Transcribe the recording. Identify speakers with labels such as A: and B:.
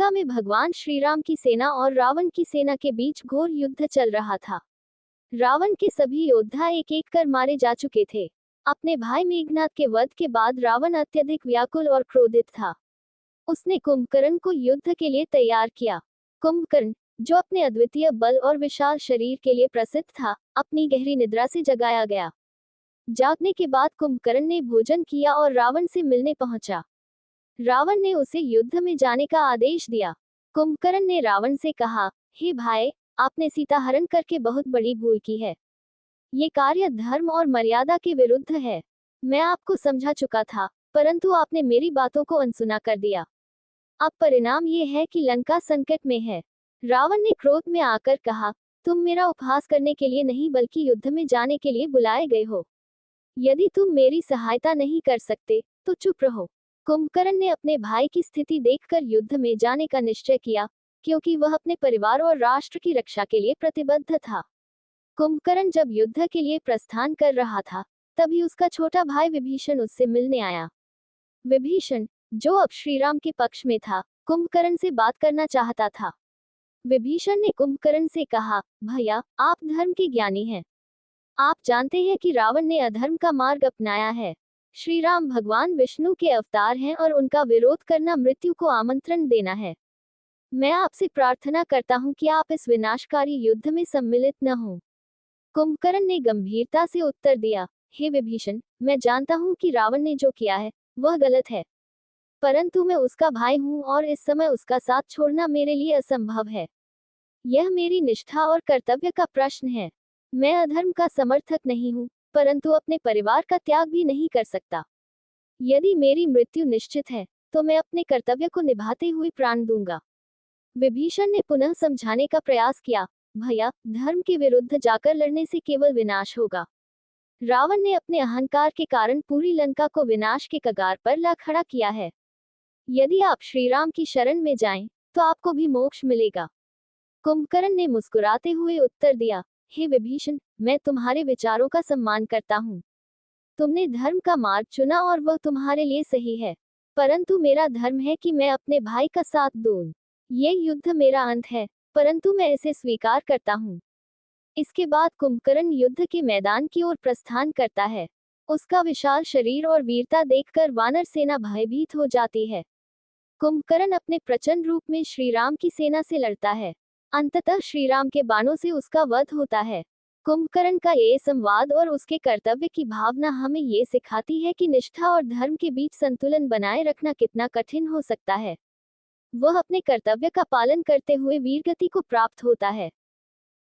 A: लंका में भगवान श्री राम की सेना और रावण की सेना के बीच घोर युद्ध चल रहा था। रावण के सभी योद्धा एक एक कर मारे जा चुके थे। अपने भाई मेघनाद के वध के बाद रावण अत्यधिक व्याकुल और क्रोधित था। उसने कुंभकर्ण को युद्ध के लिए तैयार किया। कुंभकर्ण, जो अपने अद्वितीय बल और विशाल शरीर के लिए प्रसिद्ध था, अपनी गहरी निद्रा से जगाया गया। जागने के बाद कुंभकर्ण ने भोजन किया और रावण से मिलने पहुंचा। रावण ने उसे युद्ध में जाने का आदेश दिया। कुंभकर्ण ने रावण से कहा, हे भाई, आपने सीता हरण करके बहुत बड़ी भूल की है। ये कार्य धर्म और मर्यादा के विरुद्ध है। मैं आपको समझा चुका था, परंतु आपने मेरी बातों को अनसुना कर दिया। अब परिणाम ये है कि लंका संकट में है। रावण ने क्रोध में आकर कहा, तुम मेरा उपहास करने के लिए नहीं बल्कि युद्ध में जाने के लिए बुलाए गए हो। यदि तुम मेरी सहायता नहीं कर सकते तो चुप रहो। कुंभकर्ण ने अपने भाई की स्थिति देखकर युद्ध में जाने का निश्चय किया, क्योंकि वह अपने परिवार और राष्ट्र की रक्षा के लिए प्रतिबद्ध था। कुंभकर्ण जब युद्ध के लिए प्रस्थान कर रहा था, तभी उसका छोटा भाई विभीषण उससे मिलने आया। विभीषण, जो अब श्रीराम के पक्ष में था, कुंभकर्ण से बात करना चाहता था। विभीषण ने कुंभकर्ण से कहा, भैया, आप धर्म के ज्ञानी हैं। आप जानते हैं कि रावण ने अधर्म का मार्ग अपनाया है। श्री राम भगवान विष्णु के अवतार हैं और उनका विरोध करना मृत्यु को आमंत्रण देना है। मैं आपसे प्रार्थना करता हूं कि आप इस विनाशकारी युद्ध में सम्मिलित न हों। कुंभकर्ण ने गंभीरता से उत्तर दिया, हे विभीषण, मैं जानता हूं कि रावण ने जो किया है वह गलत है, परंतु मैं उसका भाई हूं और इस समय उसका साथ छोड़ना मेरे लिए असंभव है। यह मेरी निष्ठा और कर्तव्य का प्रश्न है। मैं अधर्म का समर्थक नहीं हूं, परंतु अपने परिवार का त्याग भी नहीं कर सकता। यदि मेरी मृत्यु निश्चित है, तो मैं अपने कर्तव्य को निभाते हुए प्राण दूंगा। विभीषण ने पुनः समझाने का प्रयास किया, भैया, धर्म के विरुद्ध जाकर लड़ने से केवल विनाश होगा। रावण ने अपने अहंकार के कारण पूरी लंका को विनाश के कगार पर ला खड़ा किया है। यदि आप श्रीराम की शरण में जाएं, तो आपको भी मोक्ष मिलेगा। कुंभकर्ण ने मुस्कुराते हुए उत्तर दिया, हे विभीषण, मैं तुम्हारे विचारों का सम्मान करता हूँ। तुमने धर्म का मार्ग चुना और वह तुम्हारे लिए सही है, परंतु मेरा धर्म है कि मैं अपने भाई का साथ दूं। ये युद्ध मेरा अंत है, परंतु मैं इसे स्वीकार करता हूँ। इसके बाद कुंभकर्ण युद्ध के मैदान की ओर प्रस्थान करता है। उसका विशाल शरीर और वीरता देखकर वानर सेना भयभीत हो जाती है। कुंभकर्ण अपने प्रचंड रूप में श्रीराम की सेना से लड़ता है। अंततः श्रीराम के बाणों से उसका वध होता है। कुंभकर्ण का ये संवाद और उसके कर्तव्य की भावना हमें ये सिखाती है कि निष्ठा और धर्म के बीच संतुलन बनाए रखना कितना कठिन हो सकता है। वह अपने कर्तव्य का पालन करते हुए वीरगति को प्राप्त होता है।